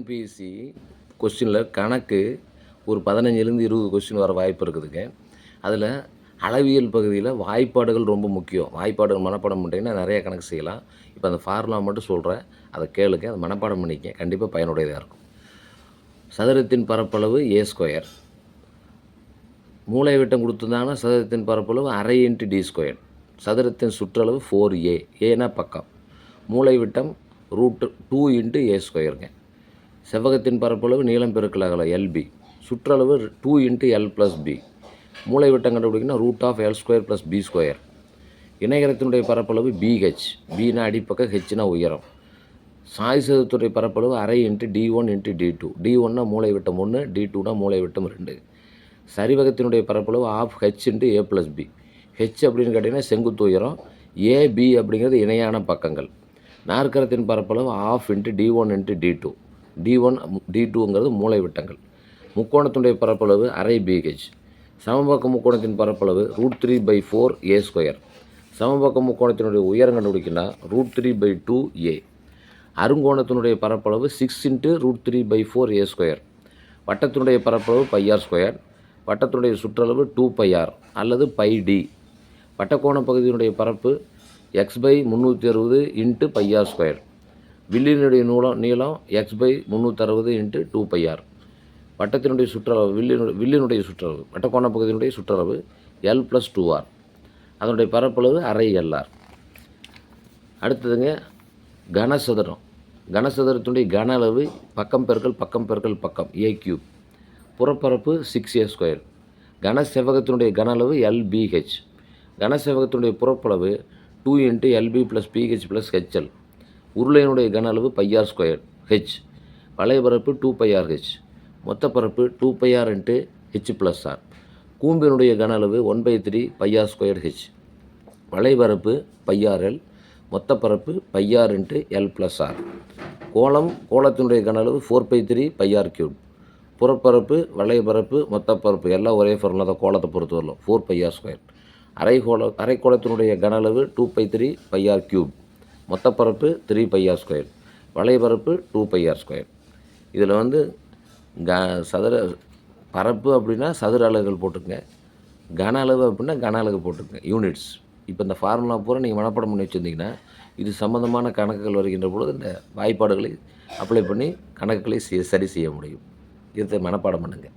BSc கொஸ்டினில் கணக்கு ஒரு 15லேருந்து 20 கொஸ்டின் வர வாய்ப்பு இருக்குதுங்க. அதில் அளவியல் பகுதியில் வாய்ப்பாடுகள் ரொம்ப முக்கியம். வாய்ப்பாடுகள் மனப்பாடம் பண்ணிட்டீங்கன்னா நிறைய கணக்கு செய்யலாம். இப்போ அந்த ஃபார்முலா மட்டும் சொல்கிறேன், அதை கேளுங்க, அதை மனப்பாடம் பண்ணிக்க, கண்டிப்பாக பயனுடையதாக இருக்கும். சதுரத்தின் பரப்பளவு a². மூலை விட்டம் கொடுத்துருந்தாங்கன்னா சதுரத்தின் பரப்பளவு அரை இன்ட்டு d². சதுரத்தின் சுற்றளவு 4a. ஏன்னா பக்கம். மூலை விட்டம் √2 இன்ட்டு a²ங்க. செவ்வகத்தின் பரப்பளவு நீளம் பெருக்கல் அகலம் LB. சுற்றளவு 2 இன்ட்டு L + B. மூலை விட்டம் கண்டுபிடிக்கணும் √L² + B². இணைகரத்தினுடைய பரப்பளவு BH. Bனா அடிப்பக்கம், Hனா உயரம். சாய் சதுரத்துடைய பரப்பளவு அரை இன்ட்டு D1 இன்ட்டு D2. D1னா மூலை விட்டம் 1, D2னா மூலை விட்டம் 2. சரிவகத்தினுடைய பரப்பளவு ½ H into A + B. H அப்படின்னு கேட்டிங்கன்னா செங்குத்து உயரம், AB அப்படிங்கிறது இணையான பக்கங்கள். நாற்கரத்தின் பரப்பளவு ½ into D1 into D2. D1 D2ங்கிறது மூலை விட்டங்கள். முக்கோணத்தினுடைய பரப்பளவு அரை BH. சமபக்க முக்கோணத்தின் பரப்பளவு √3/4 a². சமபக்க முக்கோணத்தினுடைய உயரம் கண்டுபிடிக்கினா √3/2 a. அருங்கோணத்தினுடைய பரப்பளவு 6 இன்ட்டு √3/4 a². வட்டத்தினுடைய பரப்பளவு πr². வட்டத்தினுடைய சுற்றளவு 2πr அல்லது πd. வட்டக்கோண பகுதியினுடைய பரப்பு x/360 இன்ட்டு πr². வில்லினுடைய நீளம் x/360 இன்ட்டு 2πr. வட்டத்தினுடைய சுற்றளவு வில்லினுடைய சுற்றளவு வட்டக்கோண பகுதியினுடைய சுற்றளவு L + 2r. அதனுடைய பரப்பளவு அரை LR. அடுத்ததுங்க கனசதுரம். கனசதுரத்தினுடைய கன அளவு பக்கம் பெருக்கல் பக்கம் பெருக்கல் பக்கம் a³. புறப்பரப்பு 6a². கன செவ்வகத்தினுடைய கன அளவு LBH. கன செவ்வகத்தினுடைய புறப்பளவு 2 இன்ட்டு LB + PH + HL. உருளையினுடைய கன அளவு πr² H. வளைபரப்பு 2πrH. மொத்த பரப்பு 2πr இன்ட்டு H + R. கூம்பினுடைய கன அளவு 1/3 πr²H. வளைபரப்பு πrL. மொத்த பரப்பு πr இன்ட்டு L + R. கோளத்தினுடைய கன அளவு 4/3 πr³. புறப்பரப்பு வளைபரப்பு மொத்த பரப்பு எல்லாம் ஒரே ஃபார்முலா தான். கோளத்தை பொறுத்து வரலாம் 4πr². அரைக்கோளத்தினுடைய கன அளவு 2/3 πr³. மொத்த பரப்பு 3πr². வளைபரப்பு 2πr². இதில் சதுர பரப்பு அப்படின்னா சதுர அலகுகள் போட்டுக்கங்க, கன அளவு அப்படின்னா கன அலகு போட்டுக்கங்க, யூனிட்ஸ். இப்போ இந்த ஃபார்முலா பூரா நீங்கள் மனப்பாடம் பண்ணி வச்சுருந்தீங்கன்னா இது சம்மந்தமான கணக்குகள் வருகின்ற பொழுது இந்த வாய்ப்பாடுகளை அப்ளை பண்ணி கணக்குகளை சரி செய்ய முடியும். இதை மனப்பாடம் பண்ணுங்கள்.